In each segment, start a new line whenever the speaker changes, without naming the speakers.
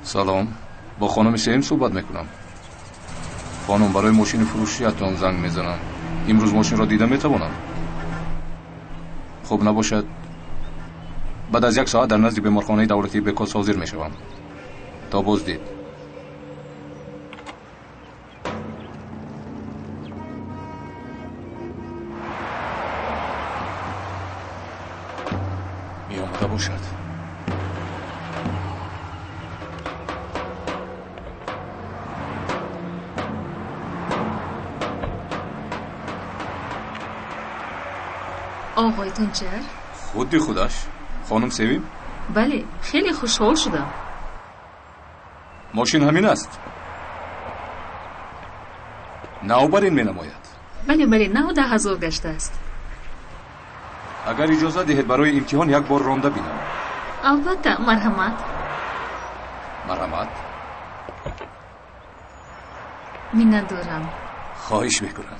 سلام، با خانم سیم صحبت میکنم. خانم، برای ماشین فروشیتان زنگ میزنم. امروز ماشین را دیده میتوانم؟ خوب نباشد بعد از 1 ساعت در نزد بیمارخانه دولتی بکاس حاضر میشوم. تا بازدید. می آمده باشد.
آقای تونچر؟
خودی خودش؟ خانم سویم؟
بله، خیلی خوشحال شدم.
ماشین همین است. نوبرین می نماید.
بله 19,000 گشته است.
اگر اجازه دهید برای امتحان 1 بار رانده بینم.
البته. مرحمت.
مرحمت.
منت دارم.
خواهش میکنم.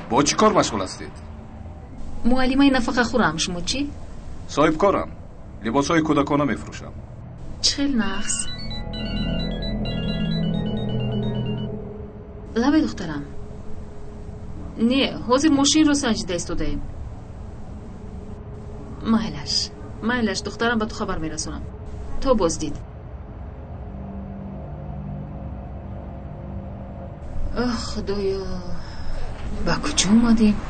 با چی کار مشغول هستید؟
معلمه نفقه خورم. شما چی؟
صاحب کارم. لباسهای کودکانه میفروشم.
چخیل نقص. لبه دخترم. نه، حاضر ماشین رو سنجیده استوده ایم. مایلش دخترم به تو خبر میرسونم. تا بازدید. خدایا، با کجا اومدیم؟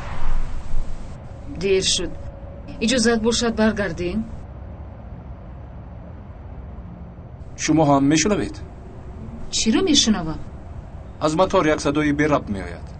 دیر شد. اجازت باشد برگردیم؟
شما هم میشنوید؟
چی رو میشنوم؟
از موتور یک صدای بی ربط میآید.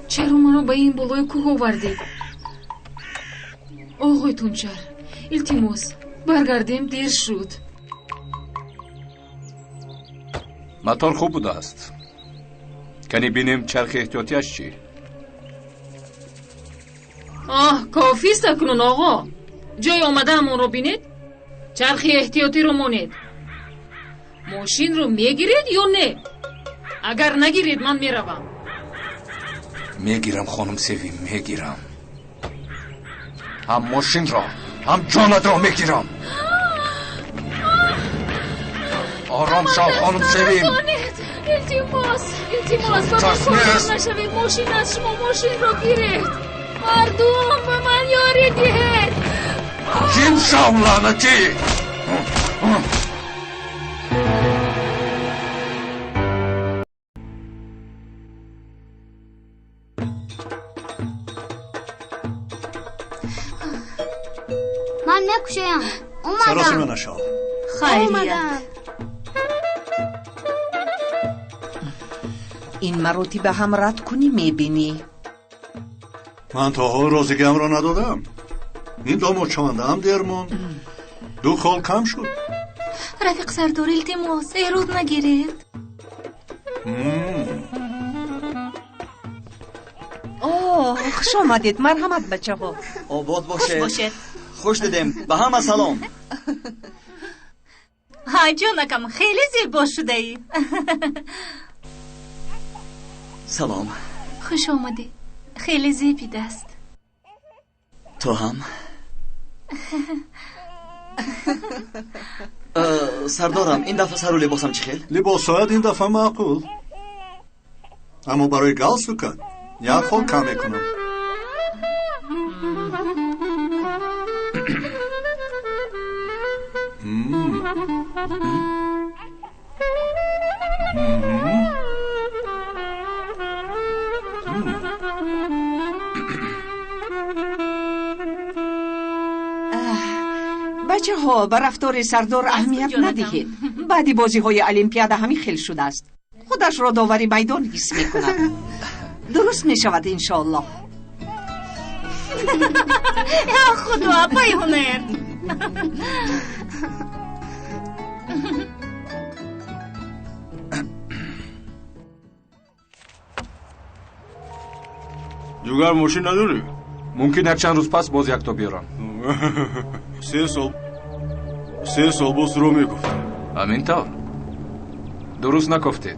چرا ما رو به این بالای کوه آوردید؟ آقای تونچر، التماس برگردیم، دیر شد.
موتور خوب بوده است. کنی بینیم چرخ احتیاطیش چی؟
کافی است اکنون آقا. جای آمده همون رو بینید؟ چرخ احتیاطی رو مانید. ماشین رو میگیرید یا نه؟ اگر نگیرید من میروم.
میگیرم خانم سویم، میگیرم. هم ماشین را هم جانت را میگیرم. آرام شو خانم سویم.
التماس بابا کار نشوید. ماشین از شما ماشین رو گیرید. مردم به من یاری دهید.
جیم شو لعنتی.
من نکشم.
سراسی من اشا.
خیلیت.
این مروتی به هم رد کنی میبینی.
من تا حال روزگیم را ندادم. این 2 مچانده هم درمون 2 خال کم شد.
رفیق سردار التماس ایرود نگیرید.
خوش آمدید. مرحمت بچه ها.
آباد باشه. خوش دیدیم. به همه سلام.
های جانکم، خیلی زیبا شده ای.
سلام.
خوش آمدی. خیلی زیبید است.
تو هم. سردارم این دفعه سر و لباسم چی خیل؟
لباسایت این دفعه معقول، اما برای گالسوکت 1 خال کم میکنم.
بچه ها به رفتار سردار اهمیت ندهید. بعد بازی های المپیادا همین خیل شده است. خودش را داوری میدان حس می کند. درست می شود انشاءالله.
یا خدا پای هنر.
جوگر ماشین نداری؟
ممکن یک چند روز پس باز یک تا بیارم.
3 سال باز رو میگفت.
همینطور درست نگفتید.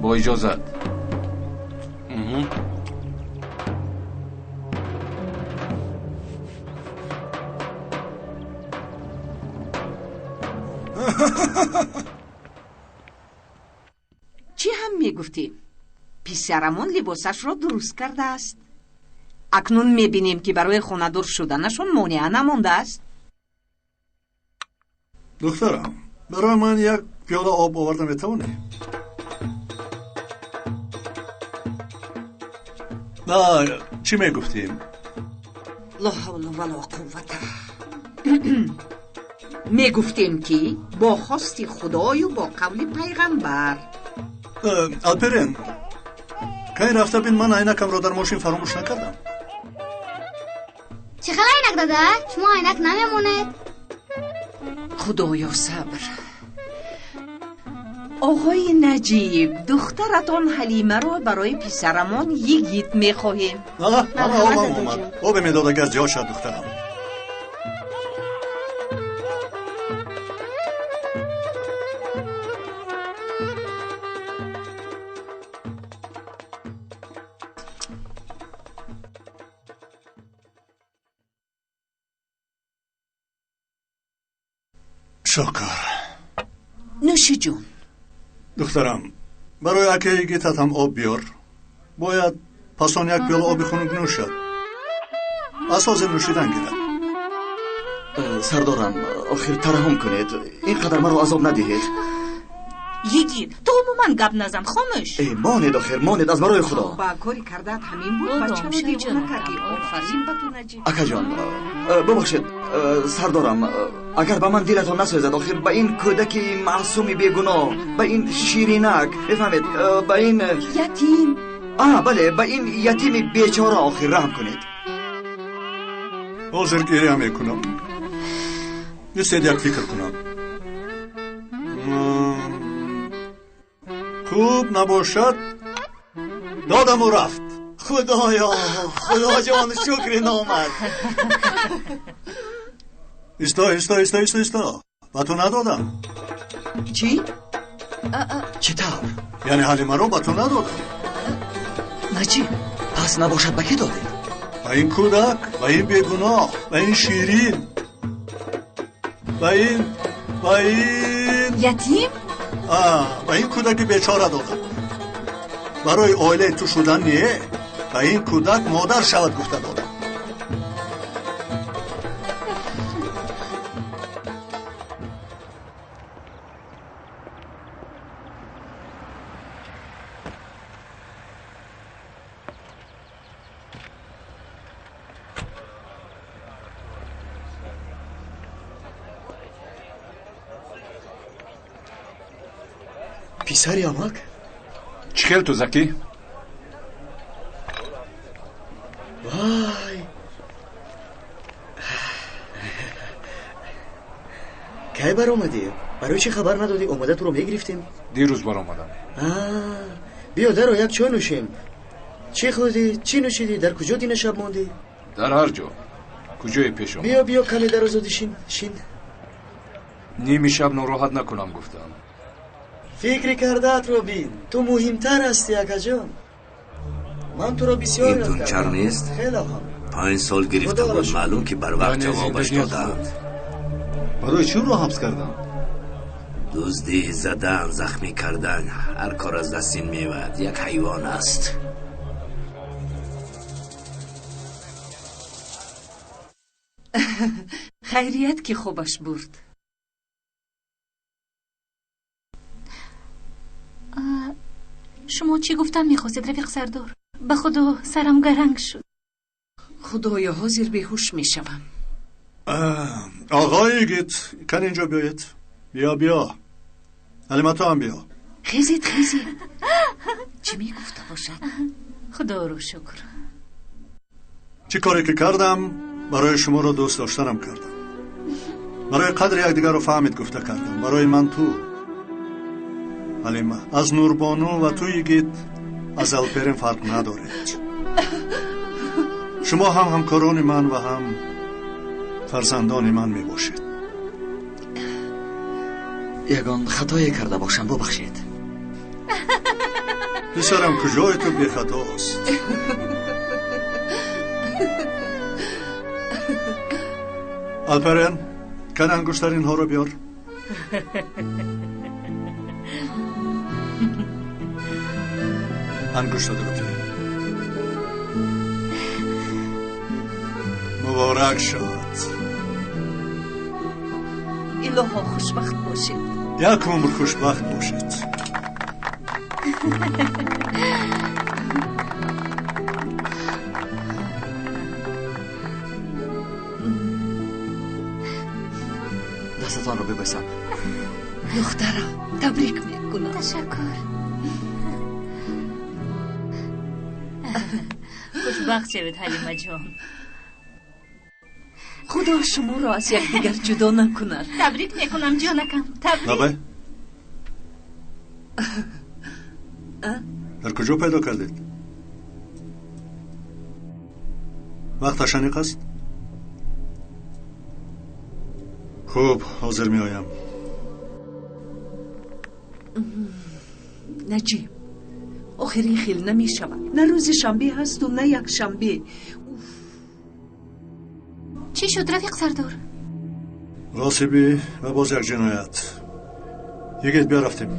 با اجازت.
چی هم می گفتی؟ پسرمون لباسش را درست کرده است. اکنون می بینیم که برای خانه‌دار شدنشون مانع نمانده است.
دخترم برای من یک پیاله آب آوردن میتونی؟ نه چی میگفتیم؟
لا حول ولا قوت. می گفتیم که با خواست خدای و با قول پیغمبر.
الپرین کی رفته بین من عینکم را در ماشین فراموش نکردم.
چقدر عینک داده؟ شما عینک نمیمونه؟
خدایا صبر. آقای نجیب، دخترتان حلیمه را برای پسرمان یگیت میخواهیم.
آبم اومد. آب میداد اگر جا شد دخترم. شکر.
نوش جون.
دخترم برای اکه گیتت هم آب بیار. باید پسان یک پیاله آب خنک نوشد. اساس نوشیدن گیرد.
سردارم آخر ترحم کنید. اینقدر مرا عذاب ندهید.
یگیر تو من گپ نزن خاموش.
ماند آخر ماند از برای خدا.
با کاری کردت همین بود. بچه رو دیوانه کردی. آفرین به تو نجیب.
اکا جان ببخشید سردارم، اگر به من دلتان نسوزد آخر به این کودکی معصومی بیگناه، به این شیرینک بفهمید، به این
یتیم.
بله به این یتیم بیچاره آخر رحم کنید.
حاضر گریه میکنم. نیستید یک فکر کنم. خوب نباشد دادم و رفت.
خدایا خدا جان شکر نامد.
ایستا با تو ندادم.
چی؟
چطور؟
یعنی حلیمه رو با تو ندادم.
نجیب پس نباشد به کی دادی؟
با این کودک، با این بیگناه، با این شیرین، با این
یتیم؟
با این کودک بیچاره دادم. برای عائله تو شدن نیه. با این کودک مادر شود گفته دادم.
پیسری امک؟
چخیل تو زکی؟
وای کی بر اومدی؟ برای چی خبر ندادی؟ اومده تو رو میگرفتیم؟
دیروز بر اومدم.
بیا در رو یک چای نوشیم. چی خوردی؟ چی نوشیدی؟ در کجا دین شب موندی؟
در هر جا. کجای پیشم؟
بیا کمی در آزادی شین.
نیمی شب ناراحت نکنم گفتم.
فکر کردت رو بین. تو مهمتر هستی اکا جان. من تو رو بسیار
این دونچر نیست؟ 5 سال گرفته بود، معلوم که بر وقت جوابش دادند.
برای چی رو حبس کردن؟
دزدی، زدن، زخمی کردن، هر کار از دستین میود. یک حیوان است.
خیریت که خوبش برد.
شما چی گفتن میخواستید رفیق سردار؟ به خدا سرم گرنگ شد.
خدایا حاضر بیهوش میشوم.
آقای گیت کن اینجا بیایید. بیا حلیمه تو هم بیا.
خیزید چی میگفته باشد؟
خدا رو شکر.
چی کاری که کردم برای شما رو دوست داشتنم کردم. برای قدر یکدیگر رو فهمید گفته کردم. برای من تو حلیمه از نوربانو و توی گیت از الپرین فرق ندارید. شما هم همکاران من و هم فرزندان من می باشید.
یگان خطایی کرده باشم ببخشید.
پسرم کجای تو بی خطاست. الپرین کن انگشتر اینها رو بیار. انگشت درو مبارک شد.
الها خوشبخت باشید.
یک عمر خوشبخت باشید.
دستتان رو ببوسم.
دخترم تبریک میکنم.
تشکر.
خوشبخت شوید حلیمه جان.
خدا شما را از یکدیگر جدا نکند.
تبریک میکنم جانکم. تبریک.
نبه در کجا پیدا کردید؟ وقت شنیق است؟ خوب حاضر می آیم.
نجیب آخرین خیل نمی شود. نه روز شنبه هست و نه یک شنبه.
چی شد رفیق سردار؟
غاصبی و باز یک جنایت. یکیت بیا رفتیم.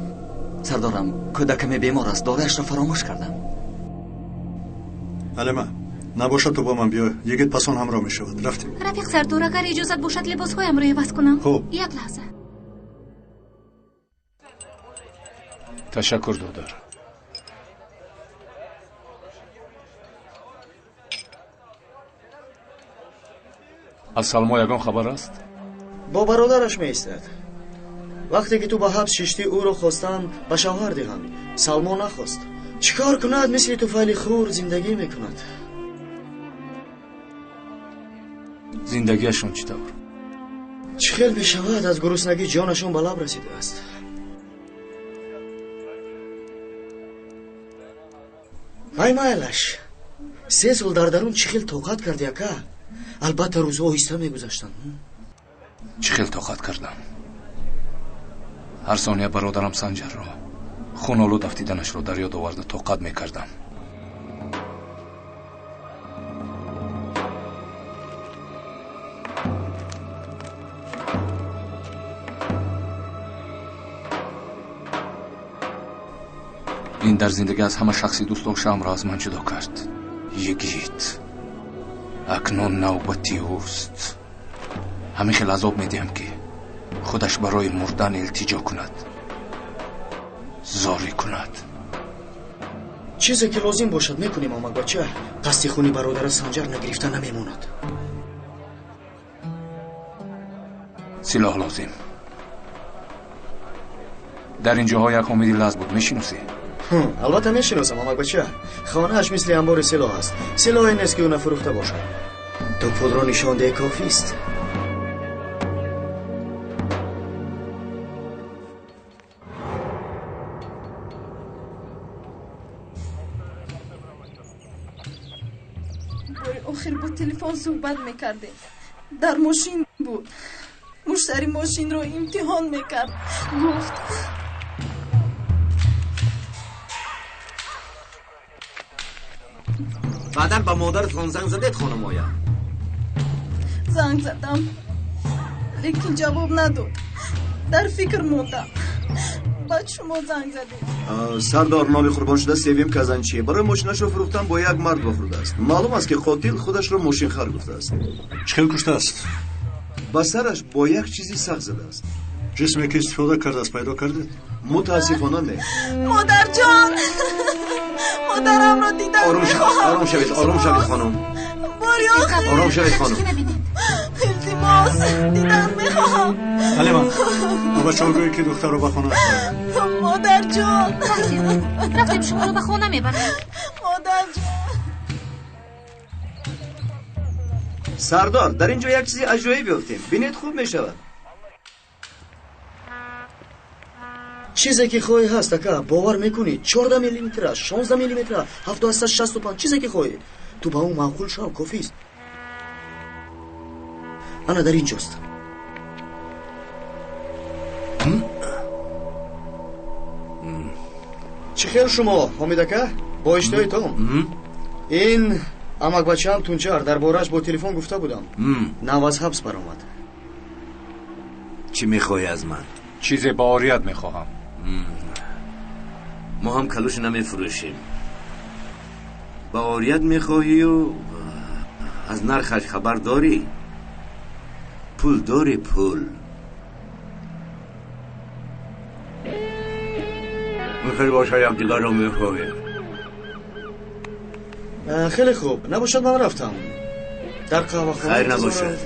سردارم کودکم بیمار است. دارویش را فراموش کردم.
حلیمه نباشد تو با من بیا. یکیت پسان همراه می شود. رفتیم.
رفیق سردار اگر اجازت باشد لباس هایم رو عوض کنم.
خوب.
یک لحظه.
تشکر دادر. از سلما یگان خبر است؟
با برادرش می ایستد. وقتی که تو با حبس ششتی او رو خواستند به شوهر دهند، سلما نخواست. چیکار کند؟ مثل توفیل خور زندگی میکند.
زندگیشون چطور؟
چه خیل بشود از گرسنگی جانشون به لب رسیده است. وای مایلش 3 سال در درون چه خیل طاقت کرد یکا. البته روزها آهسته میگذشتند.
چه خیل طاقت کردم. هر ثانیه برادرم سنجر رو خونالو دفتیدنش رو در یاد آورده طاقت میکردم. این در زندگی از همه شخصی دوست داشتم را از من جدا کرد. یگیت اکنون نوبتی اوست. همین خیلی عذاب میدیم که خودش برای مردن التجا کند، زاری کند.
چیزی که لازم باشد میکنیم آمد بچه. قصد خونی برادر سنجر نگرفته نمیموند.
سلاح لازم. در این جاها یک امیدی لحظ بود. میشناسی؟
البته میشناسم آمد بچه. خانهش مثل انبار سلاح است. سلاح این است که او نفروخته باشد. تو خود را نشان ده کافی است.
آخر با تلفن صحبت میکرده. در ماشین بود. مشتری ماشین رو امتحان میکرد. گفت
بعدا با مادرتان زنگ زدید خانم آیا؟
زنگ زدم لیکن جواب نداد. در فکر موندم. بعد شما زنگ زدید.
سردار نامی قربان شده سیویم کازانچی برای ماشینش رو فروختن با یک مرد وافروده است. معلوم است که قاتل خودش رو ماشین خر گفته است.
چخیل کشته است؟
با سرش با یک چیزی سخت زده است.
جسمی که استفاده کرده است پیدا کردید؟
متاسفانه نه.
مادر جان مادرم رو دیدن
آروم شوید آروم شوید آروم شوید خانم
باری آخه
آروم شوید خانم
التماس دیدن میخوام
حلیمه بابا چاگویی که دختر رو به خونه
مادر جان
رفتیم شما رو به خونه میبرم.
مادر جان
سردار در اینجا یک چیزی عجایب یافتیم بینید خوب میشود
چیزی که خواهی هست اکا باور میکنی 14 میلیمتر 16 میلیمتر 765 چیزی که خواهی تو با اون معقول شو کافی است انا در اینجاست چی خیر شما حامد اکا با اشتهای تام این امک بچه هم تونچار در بارش با تلفن گفته بودم نو از حبس برآمد
چی میخوای از من؟
چیز با عاریت میخواهم.
ما هم کلوش نمیفروشیم. با عاریت میخواهی و از نرخش خبر داری؟ پول داری پول. میخوای باشه یک دیگر رو میخواهی.
خیلی خوب نباشد من رفتم در قهوه خانه
خیر نباشد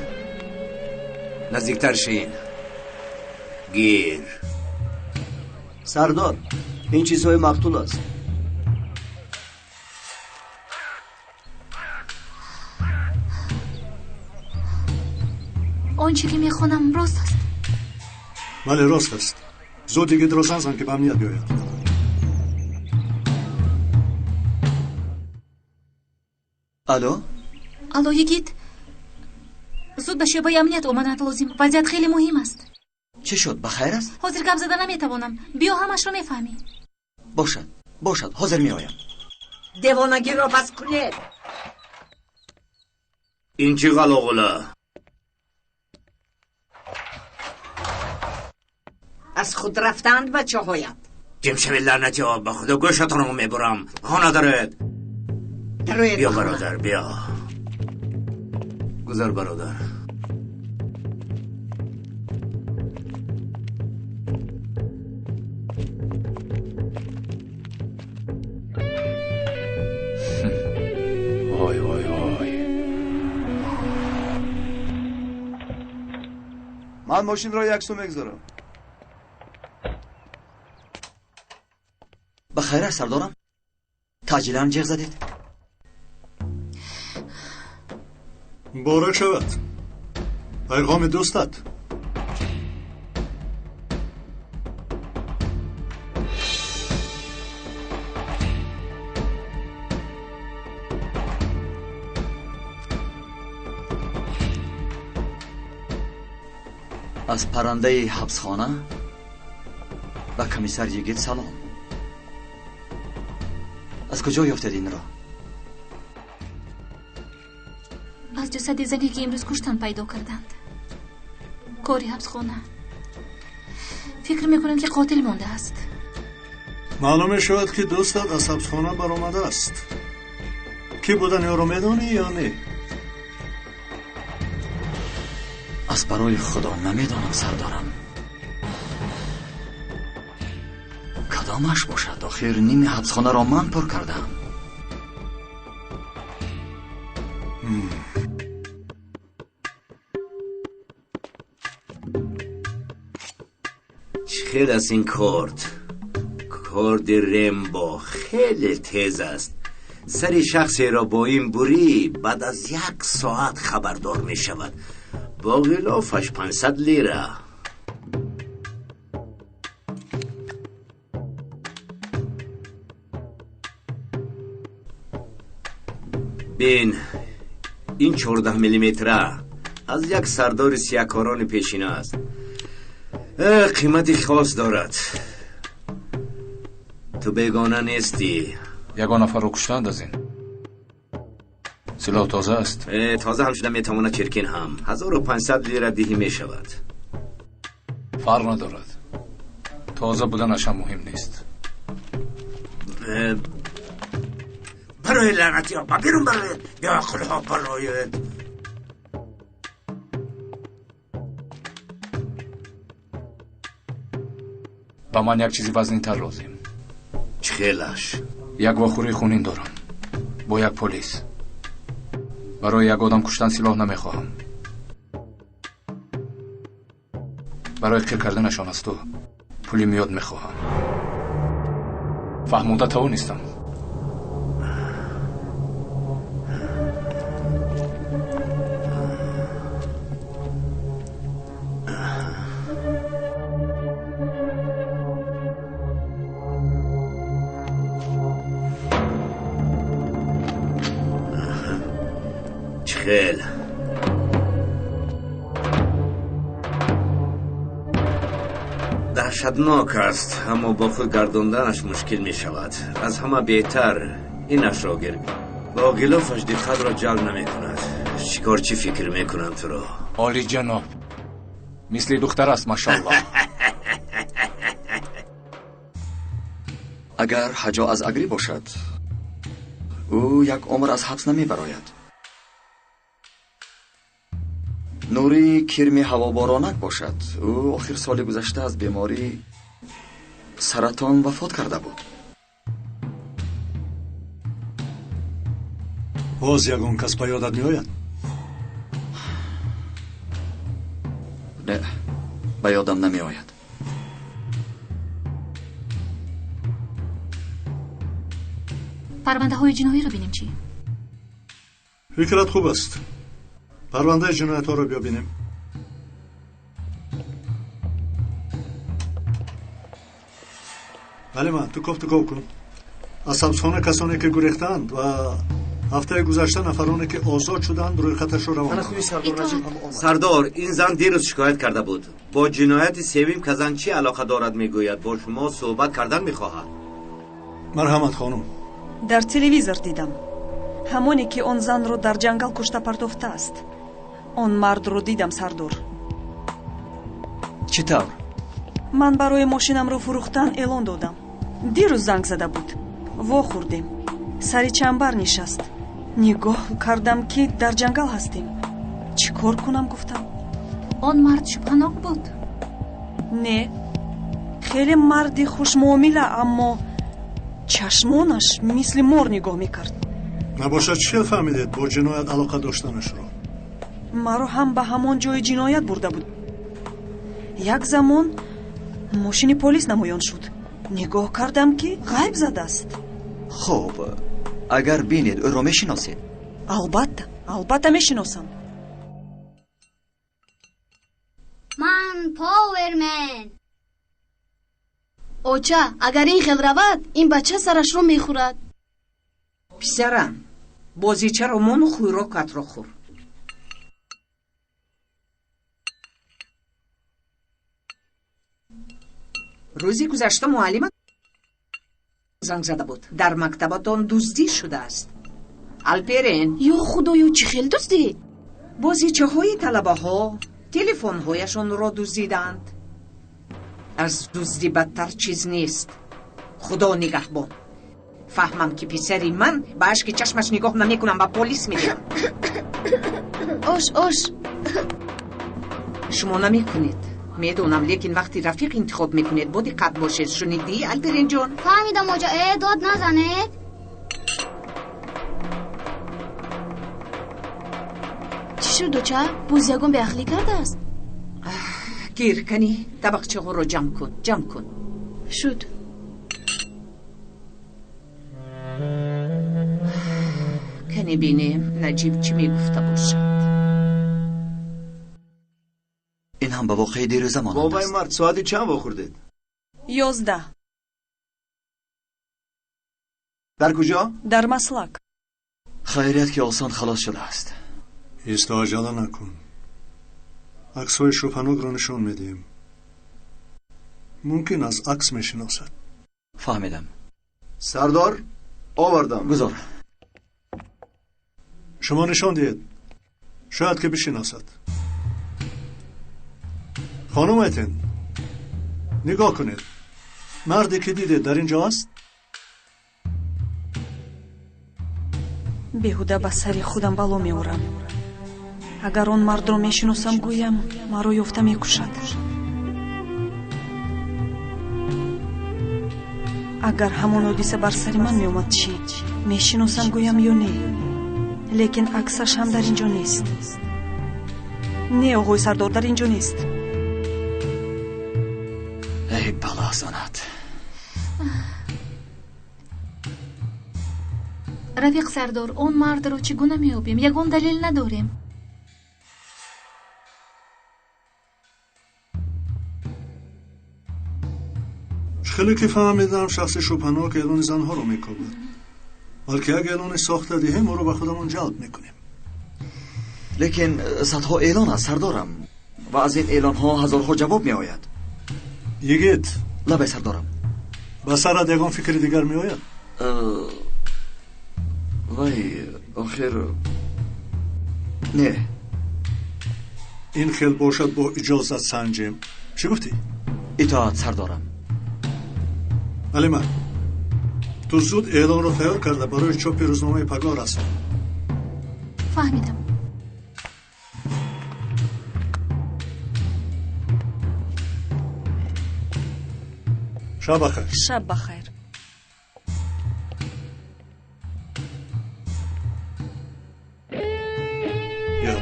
نزدیکتر شین گیر
سردار این چیزهای مقتول است
اون چی که میخونم راست است.
بله راست است زود دیگه درست نزن که به امنیت بیاید
الو
الو یگید زود به شعبه امنیت امانت لازم وضعیت خیلی مهم است.
چه شد بخیر است
حاضر گپ زدن نمیتوانم بیا همش رو میفهمی.
باشد حاضر میآیم
دیوانگی را بس کنید
این چی غلاغله
از خود رفتند بچه هایت
جمع شوی لعنتی ها به خدا گوشتان رو میبرم ها ندارد بیا برادر بیا گذر برادر
وای وای وای
من ماشین را یک سو میگذارم
بخیر است سردارم تاجیلا جر زدید
باره شود پیغام دوستت
از پرنده حبسخانه و کمیسر یگید سلام از کجا یافتید این را؟
از جسد زنی که امروز کشتن پیدا کردند کاری حبسخانه فکر میکنم که قاتل مانده است.
معلوم شود که دوستت از حبسخانه برآمده است کی بودن یارو میدانی یا نه؟
از برای خدا نمیدانم سردارم کدامش باشد آخر نیم حبسخانه را من پر کردم
خیلی از این کارد رمبو خیلی تیز است سری شخصی را با این بوری بعد از 1 ساعت خبردار می شود با غلافش 500 لیره بین این 14 میلیمتره از یک سردار سیاهکاران پیشینه است قیمتی خاص دارد تو بیگانه نیستی
یگان نفر رو کشتند از این سلاح تازه است
تازه هم شده میتواند چرکین هم 1500 لیره دیهی میشود
فرق ندارد تازه بودنش هم مهم نیست
برای لعنتی ها بیرون برای یا اقلها برای
با من یک چیزی وزنی تر لازم
چخیلش
як вохӯрии хунин дорам бо як полис. барои як одам куштан силоҳ намехоҳам. барои қир карданашон аз ту пули миёд мехоҳам. фаҳмода тавонистам.
خیل دهشتناک است، اما با خود گرداندنش مشکل می شود. از همه بهتر اینش را گرمی با غلافش دقت را جلب نمی کند. چیکار چی فکر می کنند تو را؟
عالی جناب، مثل دختر است ماشاءالله.
اگر حجا از اگری باشد او یک عمر از حبس نمی براید. نوری کرمی هوابارانک باشد او آخر سال گذشته از بیماری سرطان وفات کرده بود.
باز یگان کس به یادت می آید؟
نه، به یادم نمی آید.
پرونده های جنایی رو بینیم چی؟
فکرت خوب است. پرونده جنایت ها رو بیا بینیم. ولی من تو کن. از حبسخانه کسانی که گریختند و هفته گذشته نفرانی که آزاد شدند روی خطش رو روان کنید.
سردار، این زن دیروز شکایت کرده بود. با جنایت سوم که زن چی علاقه دارد میگوید. با شما صحبت کردن میخواهد.
مرحمت خانم.
در تلویزیون دیدم همونی که اون زن رو در جنگل کشته پرتافته است. اون مرد رو دیدم سردار.
چطور؟
من برای ماشینم رو فروختن اعلان دادم. دیروز زنگ زده بود. وا خوردیم. سری چنبر نشست. نگاه کردم که در جنگل هستیم. چی کار کنم گفتم.
اون مرد شبهناک بود؟
نه، خیلی مردی خوش معامله، اما چشمانش مثل مار نگاه میکرد.
نباشد چی فهمیدید با جنایت علاقه داشتنش رو؟
مرا هم به همان جای جنایت برده بود. یک زمان ماشین پلیس نمایان شد. نگاه کردم که غیب زده است.
خب اگر بینید او را میشناسید؟
البته میشناسم.
من پاورمن.
اوچا اگر این خیل رود این بچه سرش رو میخورد.
پسرم بازیچه رو منو خوراکت رو خور. روزی گذشته معلمت زنگ زده بود. در مکتبتان دزدی شده است. الپرین
یا خدایا چی خیل دزدی؟
بازیچه های طلبه ها تلفن هایشون را دزدیدند. از دزدی بدتر چیز نیست. خدا نگهبان. فهمم که پسری من به اشک چشمش نگاه نمیکنم و پلیس میدم.
اوش
شما نمیکنید میدونم، لیکن وقتی رفیق انتخاب میکنید با دقت باشید. شنیدی الپرین جان؟
فهمیدم اوجا. داد نزنید.
چی شد اوچا؟ بوزیگون به اخلی کرده است.
گیر کنی طبقچه ها رو جمع کن.
شد.
کنی بینیم نجیب چی میگفته باشد.
این هم به واقعی دیروزه مانند است.
بابای مرد ساعتی چند واخوردید؟
11.
در کجا؟
در مسلک.
خیریت که آسان خلاص شده است.
استعجال نکن. عکس‌های شبهناک رو نشون میدیم. ممکن از عکس میشناسد.
فهمیدم.
سردار آوردم.
گذار.
شما نشان دید. شاید که بشناسد. خانم ایتن نگاه کنید. مردی که دیدید در اینجا است؟
بیهوده به سری خودم بلا میورم. اگر اون مرد رو میشناسم گویم مرا یافته میکشد. агар ҳамон ҳодиса бар сари ман меомад чӣ? мешиносам гӯям ё не? лекин аксаш ҳам дар ин ҷо нест. не, оғои сардор дар ин ҷо нест.
ای بلا زند.
рафиқ сардор, он мардро чӣ гуна меёбем? ягон далел надорем.
خیلی که فهمیدم شخص شبهناک اعلان زنها رو میکابد، بلکه اگه اعلان ساخته دهیم او رو به خودمون جلب میکنیم.
لیکن صدها اعلان است سردارم و از این اعلان ها هزارها جواب می آید.
یگید
لبه سردارم
به سرت یگان فکر دیگر می آید؟
وای آخر نه.
این خیل باشد با اجازت سنجیم. چی گفتی؟
اطاعت سردارم.
علیمه تو زود اعلان رو تیار کرده برای چاپ روزنامه پگاه رسان.
فهمیدم.
شب بخیر.
شب بخیر.
یا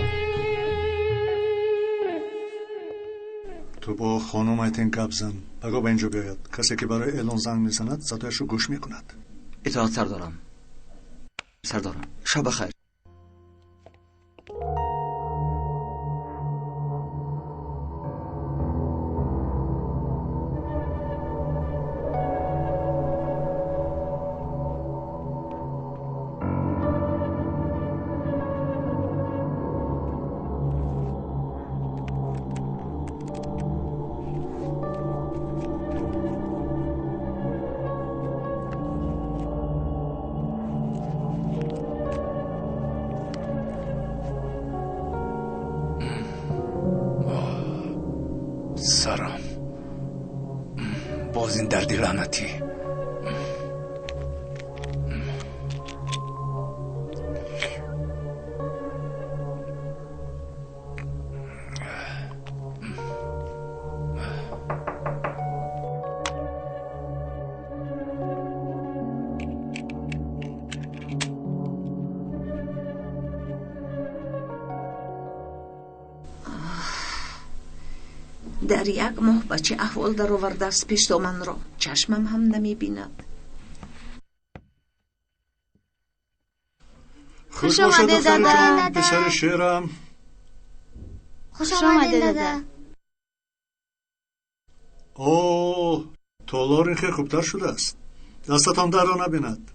تو با خانم ایتین گپ زن، بگو به اینجا بیاید. کسی که برای اعلان زنگ میزند صدایش رو گوش میکند.
اطاعت سردارم. سردارم شب بخیر.
سرم باز این دردی لعنتی.
در یک ماه به چه احوال در آورده است پیش من را؟ چشمم هم نمی بیند.
خوش آمده دادا. پسر شیرم.
خوش آمده دادا.
اوه تالار این خیلی خوبتر شده است. دستتان در را نبیند.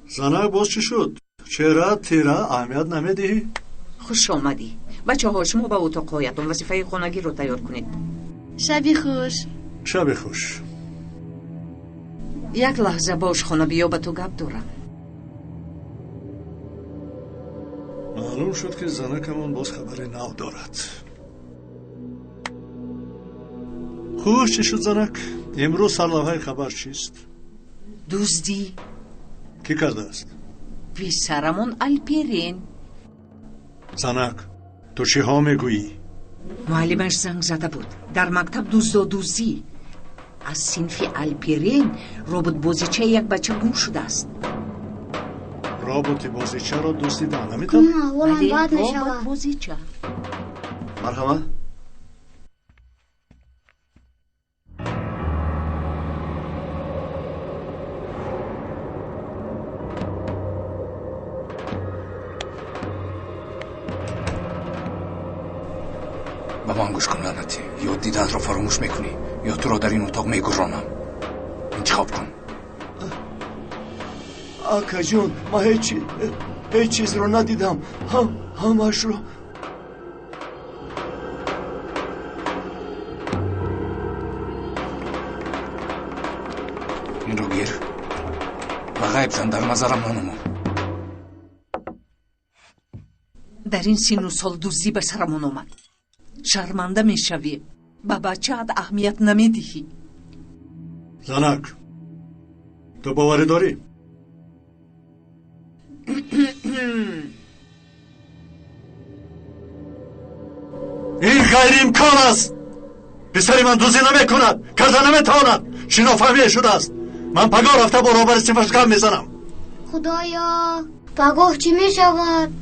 زنک باز چی شد؟ چرا تیره اهمیت نمیدهی؟
خوش آمدی. بچه ها شما به اتاقهایتون وظیفه خانگی رو تیار کنید.
شبی خوش.
شبی خوش.
یک لحظه باش خانه بیا به تو گپ دارم.
معلوم شد که زنکمون باز خبری نو دارد. خوش چی شد زنک؟ امروز سرلوحه خبر چیست؟
دزدی.
کی کرده است؟
پسرمون الپرین.
زنک تو چی ها میگویی؟
معلمش زنگ زده بود در مکتب دزدی. از صنف الپرین رابط بازیچه یک بچه گم شده است.
رابط بازیچه را دزدیدن نمیتونم؟
بله رابط بازیچه.
مرحبا.
به من گوش کن لعنتی. یا دیدت را فراموش میکنی یا تو را در این اتاق میگذارم. انتخاب کن.
آقا جون ما هیچ چیز رو ندیدم. همش رو
این رو گیر و غیب زن در نظرم ننمو.
در این سین و سال دزدی به سرمون آمد. شرمنده میشوی. به بچه‌ات اهمیت نمیدهی.
زنک تو باوری داری؟ این غیر امکان است. پسری من دزدی نمیکند، کرده نمیتواند. چی نفهمیه شده است؟ من پگاه رفته برابر سیفش گم میزنم.
خدایا پگاه چی میشود؟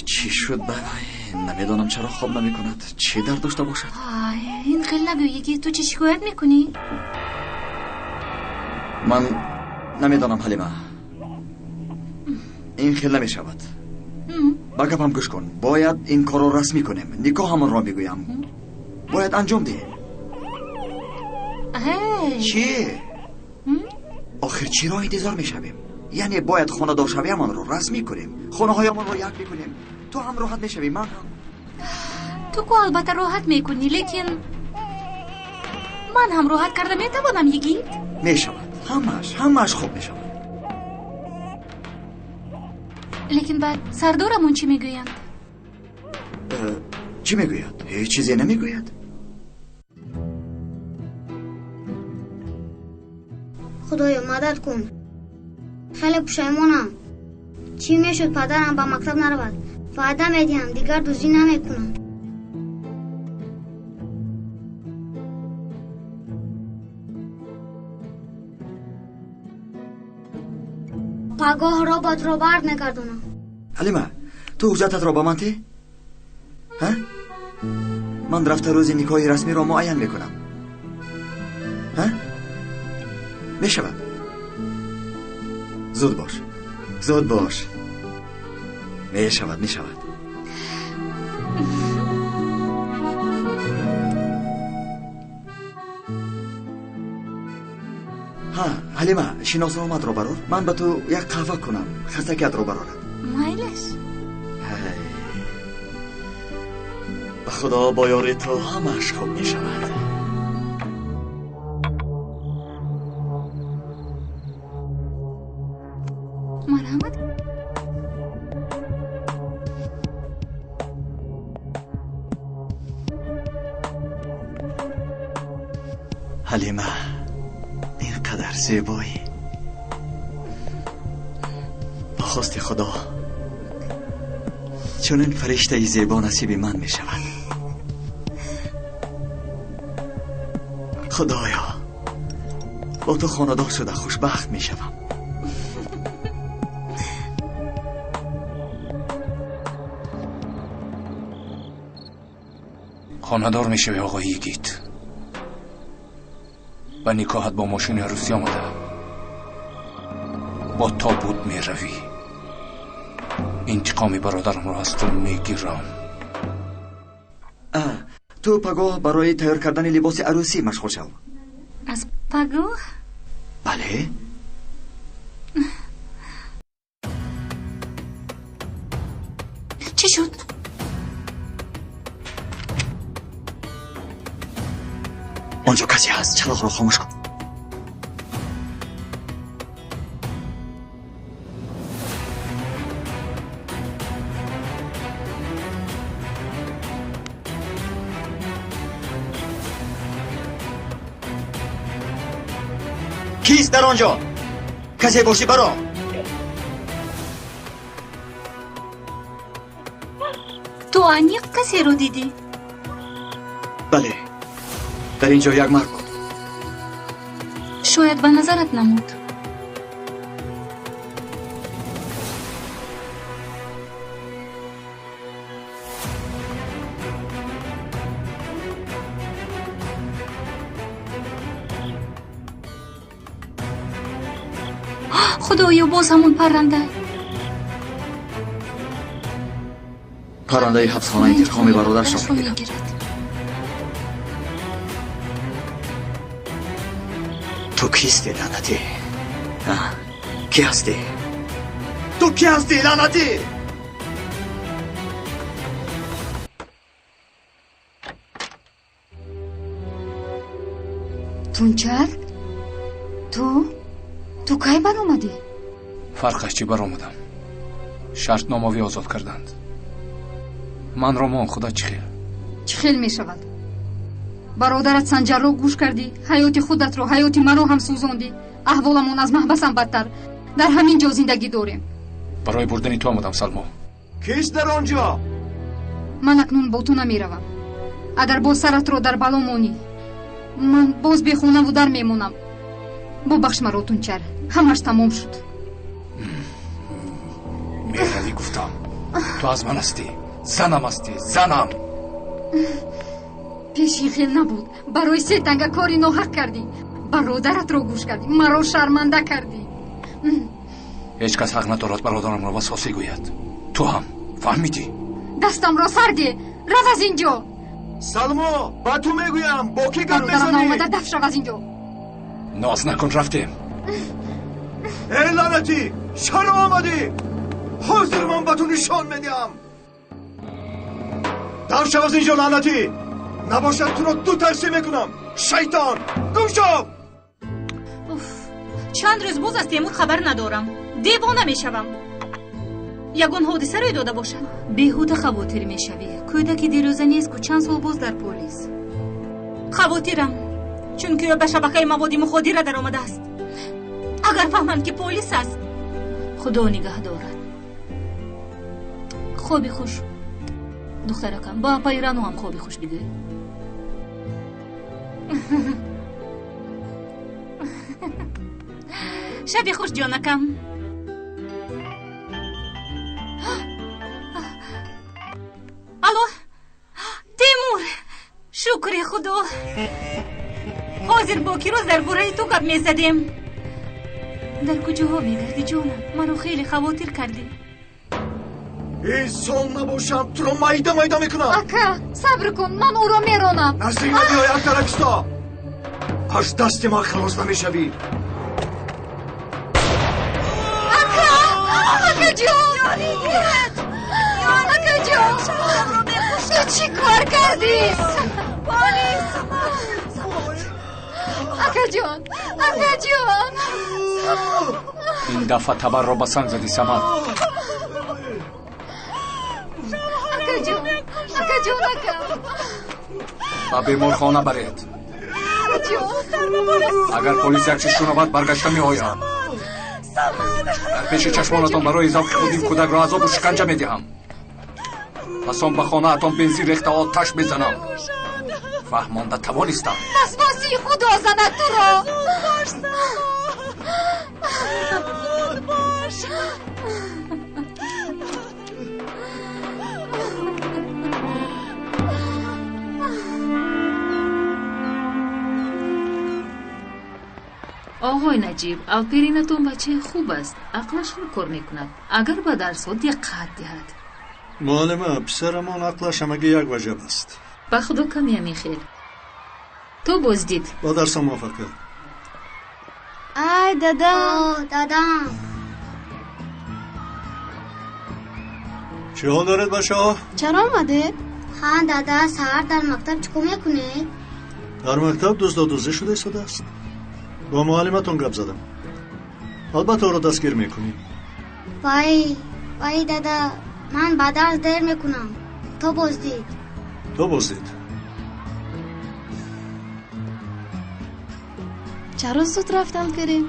چی شد بابای؟ نمیدانم چرا خواب نمی کند. چی درد داشته باشد؟
این خیلی نگویی که تو چی شکایت میکنی؟
من نمیدانم حلیمه. این خیلی نمی شود. با گپم گوش کن. باید این کار رو رسمی کنیم. نکاح همون را میگویم. باید انجام دهیم. چی؟ آخر چی را انتظار میشویم؟ یعنی باید خانه دار شویم آن رو رسمی کنیم. خانه های من رو یک میکنیم. تو هم راحت میشوی، من هم.
تو که البته راحت میکنی، لیکن من هم راحت کرده میتوانم یکی؟
میشود. همش خوب میشود.
لیکن بعد سردارمون چی میگویند؟
چی میگوید؟ هیچ چیزی نمیگوید.
خدایا مدد کن. خیلی پشیمانم. چی میشد پدرم به مکتب نرود؟ وعده میدهم دیگر دزدی نمیکنم. پگاه را بد را برد نگردونم.
حلیمه تو حجتت را با من تی؟ ها؟ من رفته روز نکاح رسمی را معین میکنم. ها؟ میشود. زود باش. میشود. ها حلیمه شناسنامت را برار. من به تو یک قهوه کنم. خستکیت را برارم.
مایلش.
به خدا با یاری تو همش خوب می شود.
مرحمت.
حلیمه اینقدر زیبایی. با خواست خدا چون این فرشته زیبا نصیب من می شود. خدایا با تو خاندار شده خوشبخت می شوم.
خاندار می شوی آقای یگیت. و نکاحت با ماشین عروسی آمده. با تابوت می روی. انتقام برادرم را از تو میگیرم.
تو پگاه برای تیار کردن لباس عروسی مشغول شو.
از پگاه؟
بله.
چی شد؟
آنجا کسی هست. چراغ را خاموش کن. کیست در آنجا؟ کسی باشی برا.
تو عمیق کسی رو دیدی؟
بله در اینجا یک مرد بود.
شاید به نظرت نمود. خدایا باز همون
پرنده حبسخانه انتقام برادرش را میگیرد. تو کیستی لعنتی؟ کی هستی؟ تو کی هستی لعنتی؟
تونچر؟ تو کی بر اومدی؟
فرقش چی بر اومدم؟ شرط ناموی آزاد کردند. من رو مان خدا چی خیل
می شود؟ برادرت سنجر رو گوش کردی، حیات خودت رو، حیات منو هم سوزاندی. احوالمون از محبسم بدتر. در همین جا زندگی داریم.
برای بردن تو آمدم سلما.
کیست در آنجا؟
من اکنون با تو نمیروم. اگر باز سرت رو در بلا مانی من باز بخونه و در میمونم. ببخش مرا تونچر، همش تمام شد.
میروی گفتم. تو از من هستی، زنم هستی، زنم.
پیشی خیل نبود. برای 3 تنگه کاری ناحق کردی. برادرت رو گوش کردی، مرا شرمنده کردی.
هیچ کس حق ندارد برادرم را وسواسی گوید. تو هم فهمیدی؟
دستم را سرده. رو از اینجا.
سلمو با تو میگویم با کی گپ
برادرم
میزنی؟
آمده دفع شو از اینجا.
ناز نکن رفتیم.
ای لعنتی چرا آمدی؟ حاضر من با تو نشان میدم. دفع شو از اینجا لعنتی. نباشد تو رو 2 تقسیم میکنم. شیطان گم شو.
چند روز باز از تیمور خبر ندارم. دیوانه میشوم. یگان حادثه روی داده باشد.
بیهوده خواطر میشوی. کودکی دیروزه نیست که چند سال باز در پلیس.
خواطرم چون که به شبکه مواد مخدر در آمده است. اگر فهمند که پلیس است.
خدا نگه دارد. خوبی خوش دخترکم، با پیرانو هم خوبی خوش بگوی.
شبی خوش جانکم. الو تیمور، شکر خدا. حاضر با کی روز در بوره تو گپ میزدیم.
در کجاها میگردی جانم؟ منو خیلی خواطر کردی.
انسان نباشم تو رو مایده مایده میکنم.
اکا صبر کن، من او را میرانم.
نزدیک نبیای اکترکستا. از دست ما خلاص نمیشوی.
اکا جان، اکا جان، تو چی کار کردی؟
پلیس.
اکا جان، اکا جان.
این دفعه تبر را به سنگ زدی سمت.
اکا جان، اکا جان، اکا.
با بیمارخانه برید. اگر پلیس یک چیز شنود برگشته می آیم. در پیش چشمانتان برای ذوق خود این کودک را عذاب و شکنجه می دهم. پس آن به خانه اتان بنزین ریخته آتش بزنم. فهمانده توانستم.
وسواسی خدا زند تو را.
باش.
آقای نجیب، آفرینتون بچه خوب است. عقلش رو کار میکند. اگر به درس ها دقت دهد.
معلمه پسرمان عقلش همگی یک وجب است.
به خدا کمی میخیر. تو بازدید.
با درس موافقه.
ای دادم.
چه حال دارد بچه ها؟
چرا آمده؟ ها دادا سهر در مکتب چیکار میکنه؟
در مکتب دزدی شده است. با معلمتون گپ زدم. البته او را دستگیر میکنیم.
وای دادا، من با درس دیر میکنم. تو بازدید.
چرا زود رفتن کریم؟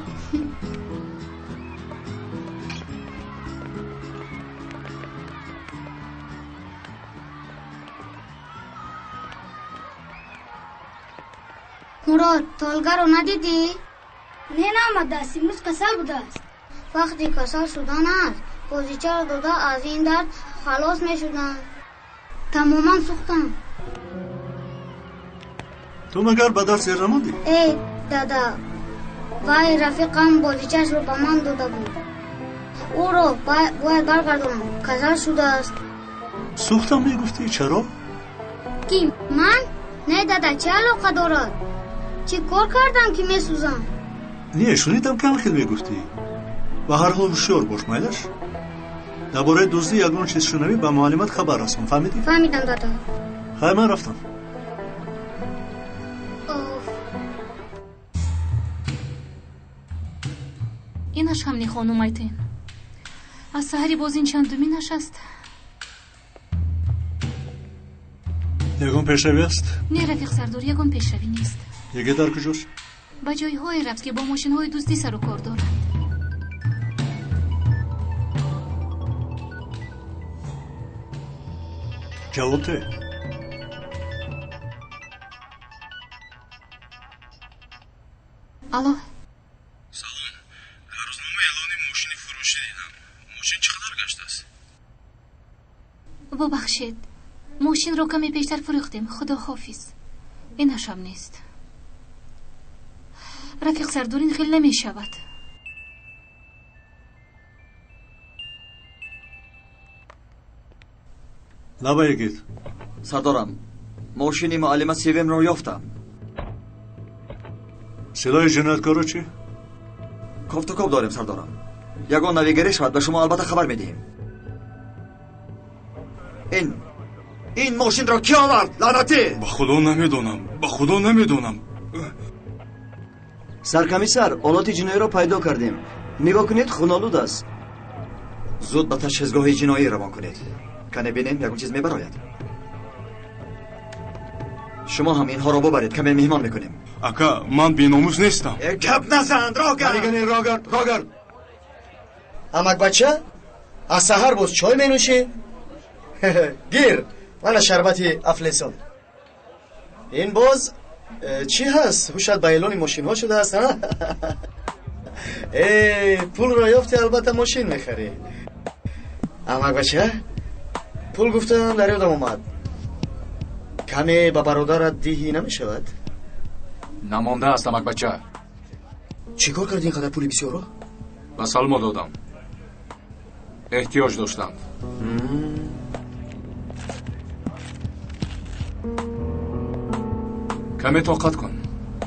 مراد تولگر رو ندیدی؟ نه نامده است. امروز کسل بوده است. وقتی کسل شدن است بازیچه رو داده از این درد خلاص می شدن. تماما سوختن.
تو مگر به درس زیر نماندی؟
ای دادا، وای رفیقم بازیچهش رو به من داده بود. او رو باید برگردونم. کسل شده است.
سوختم میگفتی چرا؟
کی من؟ نه دادا، چه علاقه دارد؟ چه کار کردم که میسوزم؟
نه شنیدم که خیلی میگفتی. و هر حال هوشیار باش مایلش. درباره دزدی یگان چیز شنوی به معلمت خبر رسون. فهمیدی؟
فهمیدم دادا.
خیلی من رفتم.
اینش هم نی خانم ایتین. از سحری باز این چندمی نشست.
یگان پیشروی است؟
نه رفیق سردار، یگان پیشروی نیست.
یکی در کجاست؟
به جای های رفت که با ماشین های دزدی سر و کار دارند.
جواب ده.
الو
سلام. روزنامه اعلان ماشین فروشی دیدم. ماشین چقدر گشته است؟
ببخشید ماشین رو کمی بیشتر فروختیم. خدا حافظ. این شب نیست. رفیق سردار این خیلی نمی شود.
نبایگید.
سردارم ماشین معلم سیوم رو یافتم.
صدای جنایتکار رو چی؟
کافت و کاف داریم سردارم. یگان نویگری شود به شما البته خبر میدیم. این ماشین را کی آورد؟ لعنتی!
با خدا نمیدونم.
سرکمیسر آلات جنایی را پیدا کردیم. نگاه کنید خونالود است.
زود به تشخیصگاه جنایی روان کنید. کنه بینیم یکون چیز میبراید. شما هم اینها را ببرید کمی مهمان میکنیم.
اکا من بیناموس نیستم.
گپ نزن راگرد.
امک بچه از سحر باز چای می نوشی؟ گیر من شربت افلسون. این باز چی هست؟ هوشت به اعلان ماشین ها شده است ها؟ پول را یافتی البته ماشین میخری. امک بچه پول گفتم در یادم اومد. کمی به برادرت دیهی نمیشود؟
نمانده است امک بچه.
چی کار کردی اینقدر پولی بسیار رو؟
به سلما دادم. احتیاج داشتند. کمی طاقت کن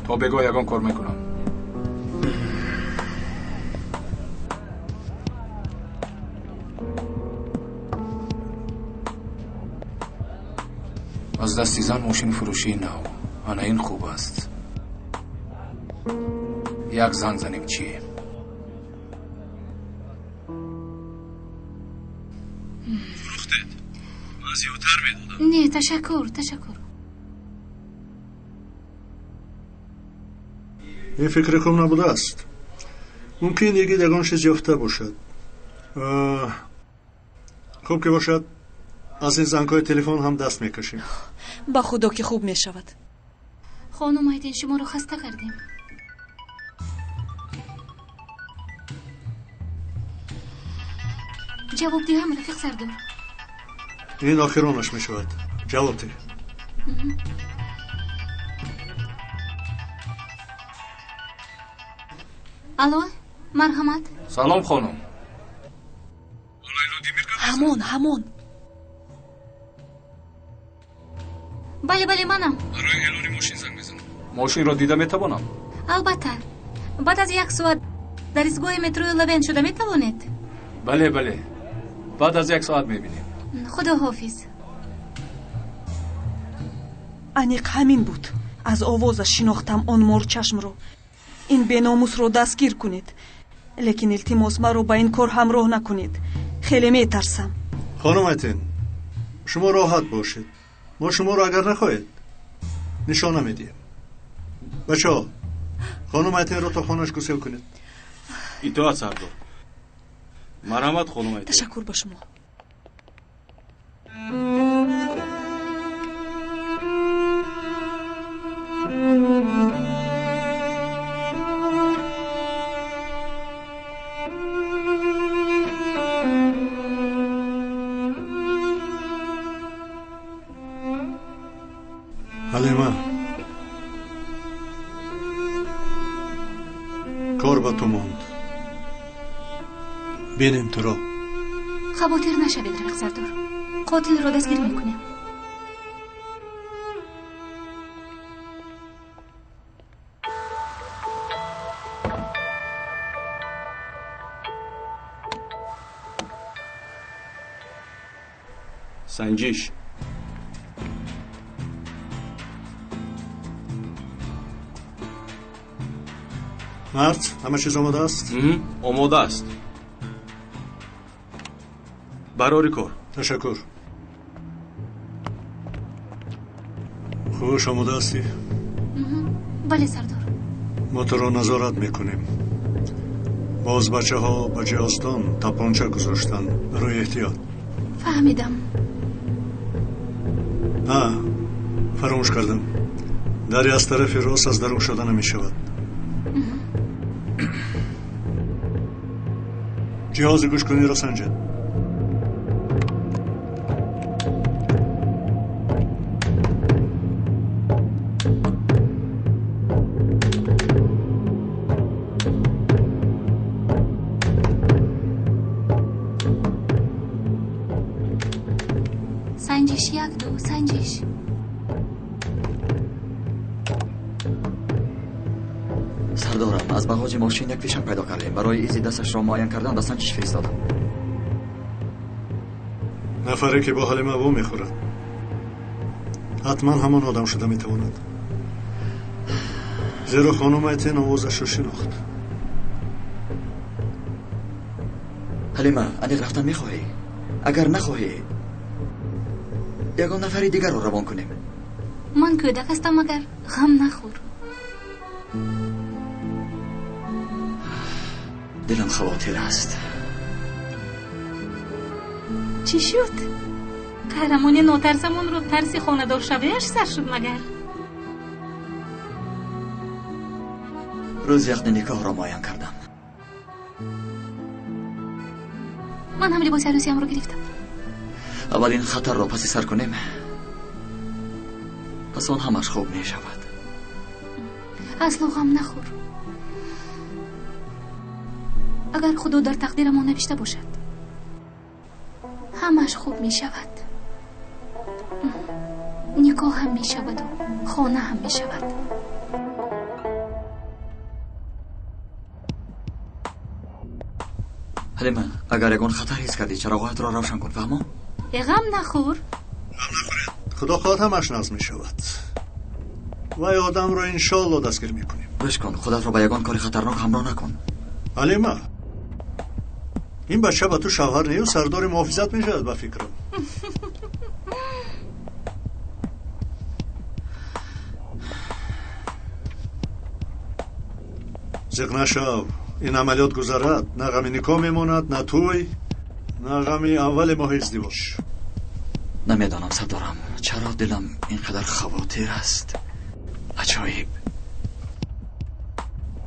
تا بگاه یگان کار میکنم. از دستی زن ماشین فروشی نو. آنه این خوب است. یک زنگ زنیم چیه؟ فروختید؟ من زیادتر میدادم.
نه تشکر.
این فکر کم نبوده است. ممکن یکی دگانش یافته باشد. خوب که باشد از این زنگ‌های تلفن هم دست میکشیم.
با خدا که خوب میشود.
خانم آیدین شما رو خسته کردیم. جواب دهم رفیق سردار.
این آخرانش میشود. جواب ده.
الو مرحمت.
سلام خانم.
همون
بله منم.
برای اعلان ماشین زنگ بزنم. ماشین را دیده میتوانم؟
البته بعد از 1 ساعت در ایستگاه مترو لوین شده میتوانید.
بله بعد از 1 ساعت میبینیم.
خدا حافظ.
انیق همین بود. از آوازش شناختم آن مور چشم رو. این بیناموس رو دستگیر کنید. لیکن التماس مرا با این کار همراه نکنید. خیلی میترسم.
خانم آیتین شما راحت باشید. ما شما رو اگر نخواهید نشانه میدیم. بچه ها خانم آیتین رو تا خانهش گسیل کنید.
اطاعت سردار. مرحمت خانم آیتین.
تشکر با شما.
حلیمه کار با تو ماند. بینیم تو را.
خواطر نشوید رفیق سردار. قاتل رو دستگیر میکنیم.
سنجش.
مرد همه چیز آماده است؟
آماده است. برای کار.
تشکر. خوش آماده هستی؟
بله سردار.
ما تو را نظارت میکنیم. باز بچه ها به جهازدان تپانچه گذاشتن روی احتیاط.
فهمیدم.
نه فراموش کردم. دری از طرف راست از در گشاده نمی شود. جهاز گوش کنی را سنجد.
سنجش یک دو سنجش.
سردارم از بغاج ماشین یک فیشنگ پیدا کردیم. برای ایزی دستش را معاین کردن به سنجش فرستادم.
نفری که با حال ما وو میخورد حتما همان آدم شده میتواند، زیرا خانم ایتین آوازش را شناخت.
حلیمه انیق رفتن میخواهی؟ اگر نخواهی یگان نفری دیگر رو روان کنیم.
من کودک هستم مگر غم نخور.
دلم خواطر است.
چی شد؟ قهرمانی ناترسمون رو ترسی خاندار شویش سر شد مگر؟
روز یقن نکاح را معاین کردم.
من هم لباس عروسیم رو گرفتم.
اولین خطر را پس سر کنیم، پس آن همش خوب می شود.
اصلا غم نخور. اگر خدا در تقدیر ما نوشته باشد همش خوب می شود. نکاح هم می شود و خانه هم می شود.
حلیمه اگر یگان خطر حس کردی چراغات را روشن کن. فهمو؟
غم نخور.
خدا خواهد همش نظم می شود و آدم را انشالله دستگیر می کنیم.
بش کن خودت را به یگان کاری خطرناک همراه نکن.
حلیمه این بچه به تو شوهر نیو سردار محافظت می شود به فکرم. زیغ نشو. این عملیات گذرد نه غم نکاح میماند نه توی نه غم اول ماه ازدواج.
نمیدانم سردارم چرا دلم اینقدر خواطر است. عجایب.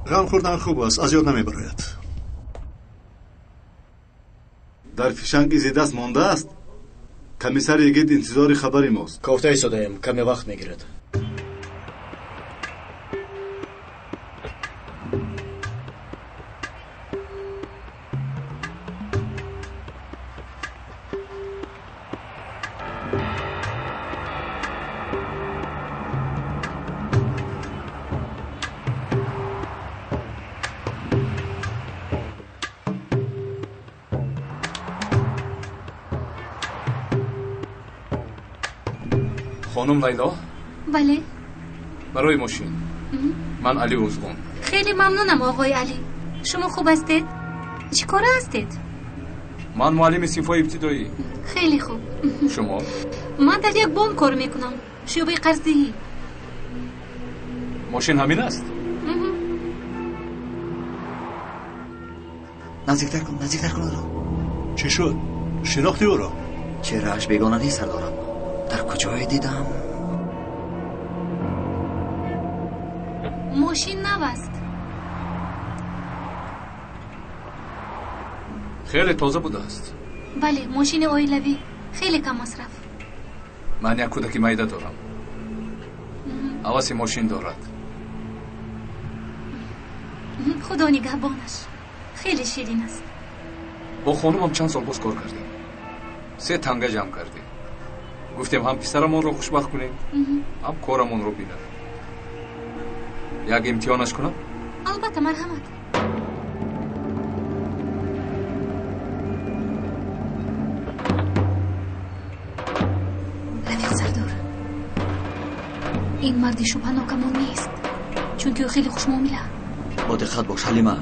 غم خوردن خوب است، از یاد نمیبراید.
در فیشنگ ایزی دست مانده است. کمیسر یگید انتظار خبری ماست.
گفته ایستاده‌ایم کمی وقت میگیرد.
خانم لیلا؟
بله.
برای ماشین. من علی اوزگون.
خیلی ممنونم آقای علی. شما خوب هستید؟ چی کاره هستید؟
من معلم صنف‌های ابتدایی.
خیلی خوب.
شما؟
من در یک بانک کار میکنم. شعبه قرضه‌ای.
ماشین همین است؟
نزدیکتر کن نزدیکتر کن رو.
چی شد؟ شناختی او را؟
چهره‌اش بیگانه نیست سردارم. در کجای دیدم؟
ماشین نو است.
خیلی تازه بوده است.
بله ماشین اویلوی خیلی کم مصرف.
من یک کودک میده دارم. حواس ماشین دارد.
خدا نگهبانش. خیلی شیرین است.
با خانومم چند سال باز کار کردیم. 3 تنگه جمع کردیم. گفتیم هم پسرمون رو خوشبخت کنیم هم کارمون رو بینه. یک امتحانش کنم؟
البته مرحمت. رفیق سردار این مرد شبهناکمون نیست چون که خیلی خوش معامله.
با دقت باش حلیمه.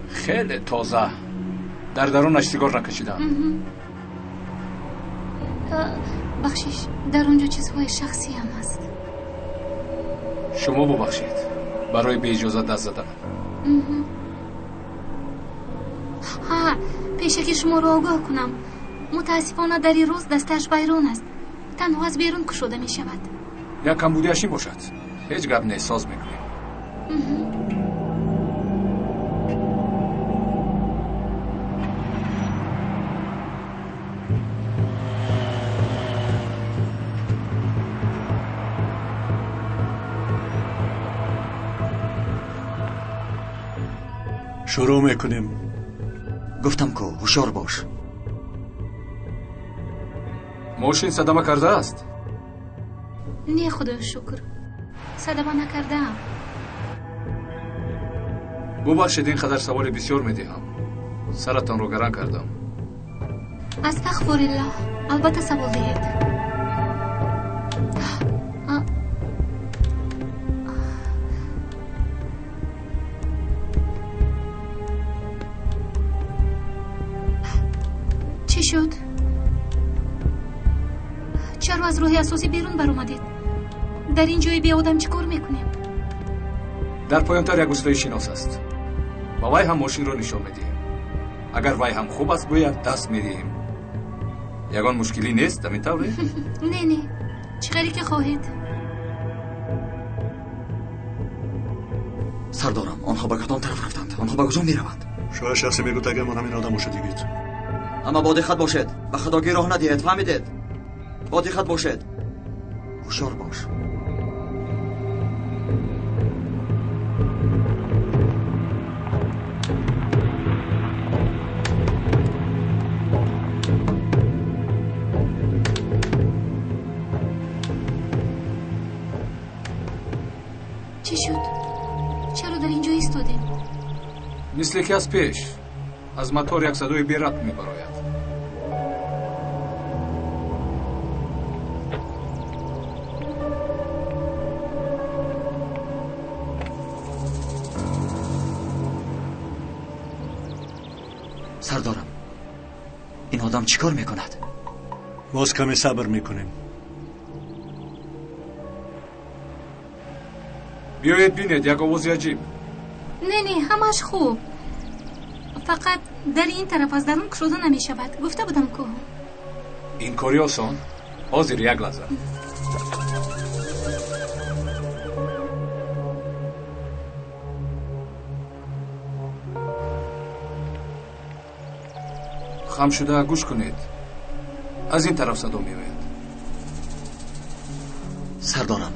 خیلی تازه در درونش سیگار نکشیدم.
بخشش در اونجا چیزهای شخصی هم هست.
شما ببخشید برای به اجازه دست زدن.
ها پیشه که شما رو آگاه کنم متاسفانه در این روز دستش بیرون است. تنها از بیرون کشوده می شود.
یک کمبودیش باشد. هیچ گپ نیست، ساز میکنیم.
شروع میکنیم.
گفتم که هوشیار باش.
ماشین صدمه کرده است؟
نه خدا شکر، صدمه نکردم.
ببخشید اینقدر سوال بسیار میدهم. سرتان رو گران کردم.
استغفرالله. البته سوال دهید. چی شد؟ چرا از روح اساسی بیرون بر اومدید؟ در این جای بی آدم چی کار میکنیم؟
در پایانتر یک استای شناس است. با وی هم ماشین رو نشان میدیم. اگر وی هم خوب است گوید دست میدیم. یگان مشکلی نیست در این طوره؟
نه چقدری که خواهید.
سردارم، آنها به کدام طرف رفتند؟ آنها به کجا میروند؟
شاید شخصی میگوید اگر من همین آدم باشد دیگید.
اما با دقت باشید، به خدا گیر راه ندهید، فهمیدید؟ با دقت باشید، هوشیار باش.
چی شد؟ چرا در اینجا ایستادیم؟
مثل که از پیش از موتور یک صدای بی ربط میبراید.
سردارم، این آدم چیکار میکند؟
باز کمی صبر میکنیم.
بیایید بینید یک آوازی عجیب.
نه همش خوب. فقط در این طرف از درون کشوده نمی شود. گفته بودم که
این کاری آسان. حاضر یک لحظه. خم شده گوش کنید. از این طرف صدا میوید.
سردارم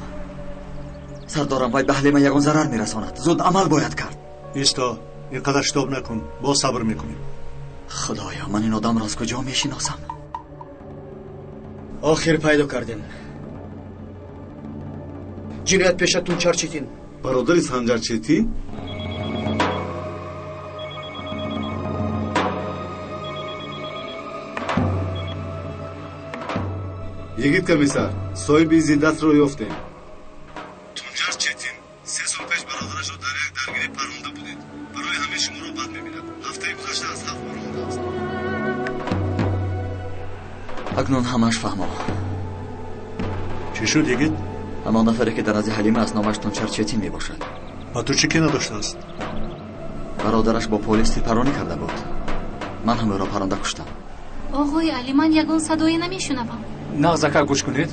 باید به اهل من یگان ضرر میرساند. زود عمل باید کرد.
ایستا، اینقدر شتاب نکن. با صبر میکنیم.
خدایا، من این آدم را از کجا میشناسم؟
آخر پیدا کردیم. جنایت پیشتون چرچیتین؟
برادری سنجر چیتین؟ یگید کمیسر، صاحب این دست رو یافتیم. تونجر چیتین 3 سال پیش برادرش رو در یک درگیری پرونده بودید. برای همه شما رو بد میبیند. هفته گذشته از 7 برونده است.
اکنون همش فهمم.
چی شد یگید؟
همان نفری که در از حلیمه از نامش تونجر چیتین میباشد.
و تو چی که نداشته است؟
برادرش با پلیس تیرپرانی کرده بود. من هم او را پرنده کشتم.
آقای علی، من یگان صدایی نمیشنوم.
نغزکه گوش کنید.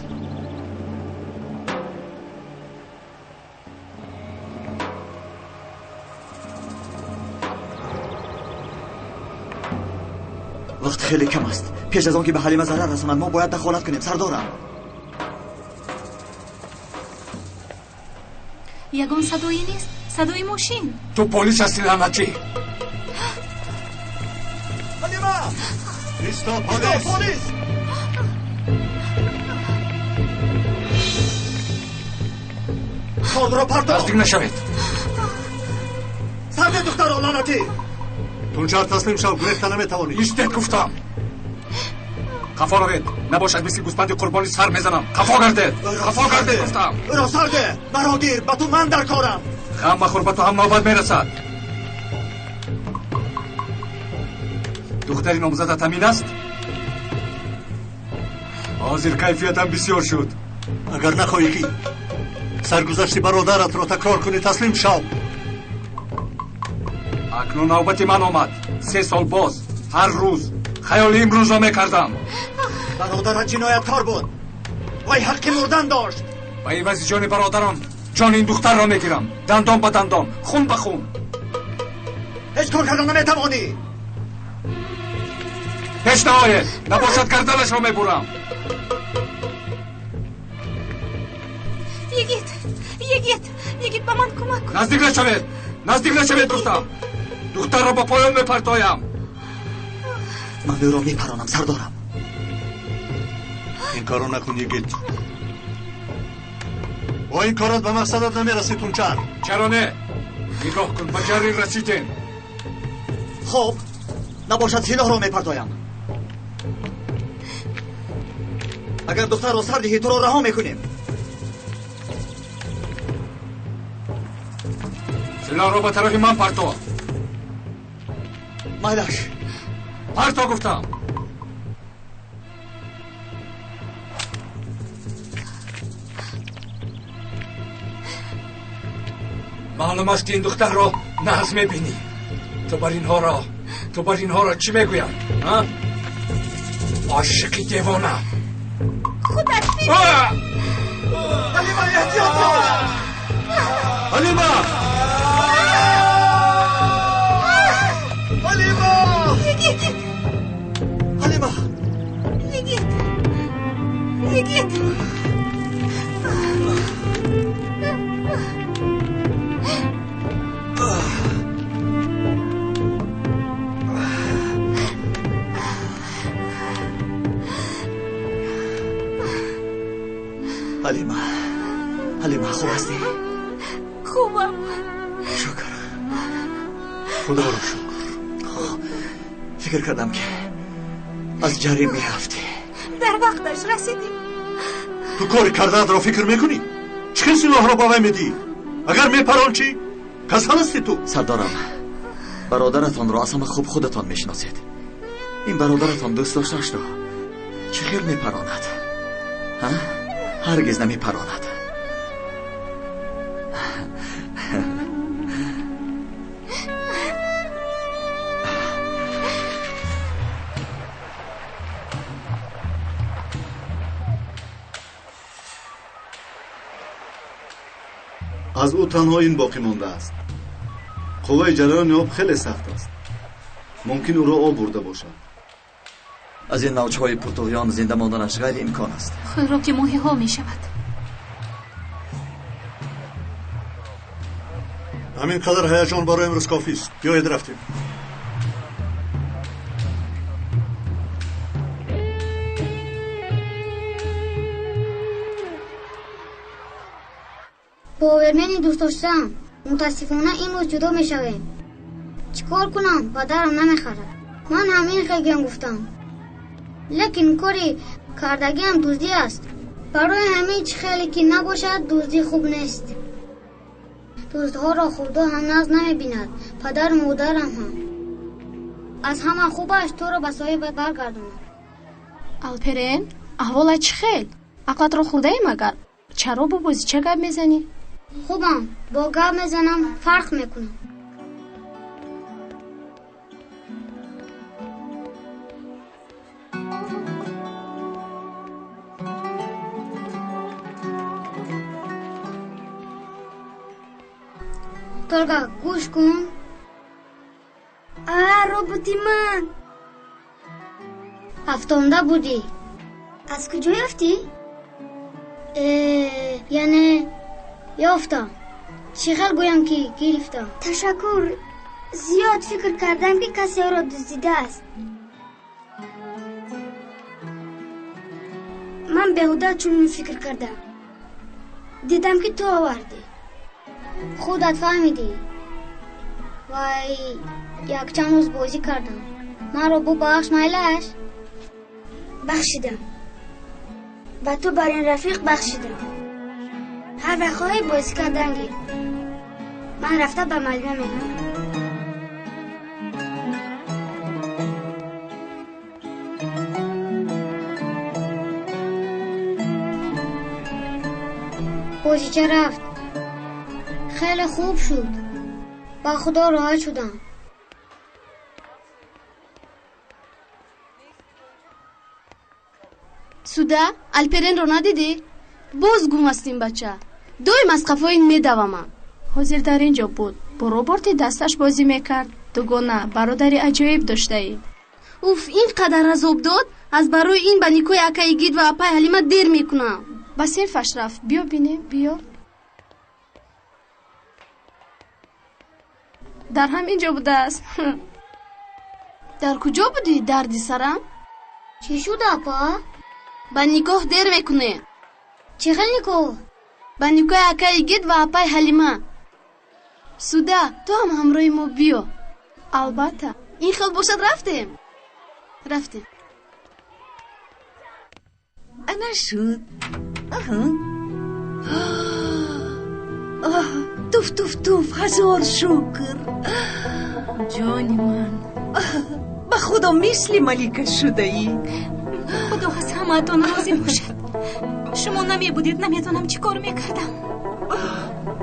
وقت خیلی کم است. پیش از آن که به حلیمه ضرر رساند ما باید دخالت کنیم. سردارم،
یگان صدایی نیست، صدای ماشین.
تو پلیس هستی لعنتی؟
حلیمه!
ایستا پلیس!
خود را پرداخت.
نزدیک نشوید.
سرد دختر لعنتی!
تونجر تسلیم شو، گرفته نمیتوانی.
ایستید گفتم. خفا روید. نباشد مثل گوسپند قربانی سر میزنم. خفا گردید گفتم.
را سرده براگیر، با تو من در کارم.
غم مخور، به تو هم نوبت میرسد. دختری نامزدت همین است؟ حاضر کیفیتم بسیار شد.
اگر نخواهی که سرگذشت برادرت را تکرار کنی تسلیم شو.
اکنون نوبت من آمد. 3 سال باز هر روز خیال امروز را میکردم.
برادرت جنایتکار بود. وای حق مردن داشت.
با این وضع جان برادرم جان این دختر را میگیرم، دندان به دندان، خون به خون.
هیچ کار کردن نمیتوانی.
هیچ نهایه، نباشد گردنش را میبرم.
یگید به من کمک کن.
نزدیک نشوید گفتم. دختر را با پایان میپرتایم.
من به او را میپرانم سردارم.
این کارو نکن یگید. با این کارات به مقصدت نمیرسی تونچر.
چرا نه؟ نگاه کن به جری رسیدین.
خب نباشد سلاح را میپرتایم. اگر دختر را سر دهی تو را رها میکنیم.
سلاح را به طرف من پرتو.
مایلش
پرتو گفتم. معلوم است که این دختر را ناز میبینی. تو بر اینها را چی میگویم؟ عاشقی دیوانه.
خودت ببین.
حلیمه احتیاط باش.
حلیمه
حلیمه خوب هستی؟
خوبم.
شکر.
خدا رو شکر.
فکر کردم که از جری میرفتی.
در وقتش رسیدیم.
تو کار کردت را فکر میکنی؟ چه سلاح را باوی میدی؟ اگر میپران چی؟ کسان هستی تو؟
سردارم برادرتان را از همه خوب خودتان میشناسید. این برادرتان دوست داشتش را چه خیل میپراند؟ هرگز نمیپراند.
از او تنها این باقی مانده است. قوه جریان آب خیلی سخت است. ممکن او را آب برده باشد.
از این نوچهای پرتغیان زنده ماندنش غیر امکان است.
خوراک ماهی ها می شود.
همین قدر هیجان برای امروز کافی است. بیایید رفتیم.
باورمنی دوست داشتم. متاسفانه این روز جدا می شویم. چیکار کنم؟ پدرم نمیخرد. من همین خیلی گفتم. لیکن کاری کردگی هم دزدی است. برای همه چی خیلی که نباشد دزدی خوب نیست. دزدها را خدا هم ناز نمیبیند. پدر و مادرم هم. از همه خوبش تو را به صاحبت برگردونم.
الپرین احوالت چی خیل؟ عقلت را خورده ای مگر؟ چرا با بازی چه گپ میزنی؟
خوبم. با گپ میزنم فرق میکنم. تولگا گوش کن. روبوتی من هفتانده بودی. از کجا یافتی؟ یعنی یافتم. چقدر گویم که گرفتم. تشکر. زیاد فکر کردم که کسی را دزدیده است. من بهوده چون فکر کردم. دیدم که تو آوردی. خودت فهمیدی. وای یک چند روز بازی کردم. من رو ببخش مایلش. بخشیدم. و تو بر این رفیق بخشیدم. هر وقت خواهی بازی کردن گیر. من رفته به معلمه میکنم. بازی چه رفت؟ خیلی خوب شد. با خدا راحت شدم.
سودا الپرین رو ندیدی؟ باز گم هستیم بچه. دویم از قفای این میدوامم.
حاضر در اینجا بود. با روبرت دستش بازی میکرد. دوگانه برادری عجایب داشته ای.
اوف این قدر عذاب داد. از برای این به نیکوی اکای گید و اپای حلیمه دیر میکنم.
بس این فش رفت. بیا بینه بیا. در همینجا بوده است.
در کجا بودی دردی سرم؟
چی شد اپا؟
به نگاه دیر میکنه.
چه خیلی نگاه؟
به نگاه اکای گید و اپای حلیمه. سودا تو هم همراه ما بیا.
البته.
این خیلی باشد رفتیم.
انا شد. توف هزار شکر.
جانی من.
به خدا مثل ملکه شده ای.
خدا از همه تان راضی باشد. شما نمی بودید نمیدونم چی کار میکردم.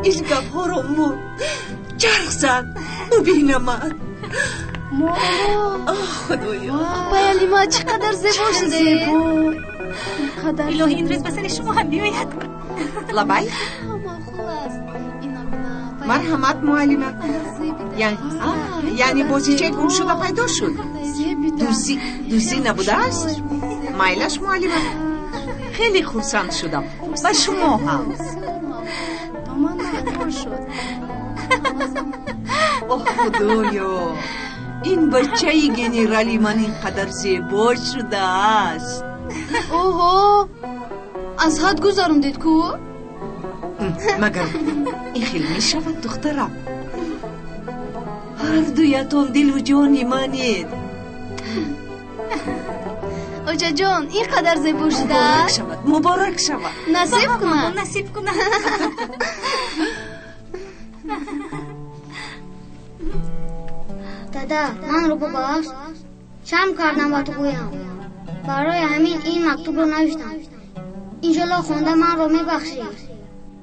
این گپ ها رو مو چرخ زد. ببینم خدایا
اپای حلیمه چقدر زیبا شده.
الهی این روز بسر شما هم بیاید.
لبای مرحمت معلمه. یعنی بازیچه گم شده پیدا شد. دوزی نبوده است؟ مایلش معلمه. خیلی خرسند شدم. و شما هم. اوه خدایا این بچه گنرالی من اینقدر زیبا شده است.
اوه از حد گذاروندید کو؟
مگر این خیلی می شود دخترم. هر دویتون دل و جانی منید.
اوجا جان این قدر زیبا شده.
مبارک شود.
نصیب کنه.
دادا من رو ببخش. شم کردم با تو گویم. برای همین این مکتوب رو نوشتم. انشالله خونده من رو میبخشی.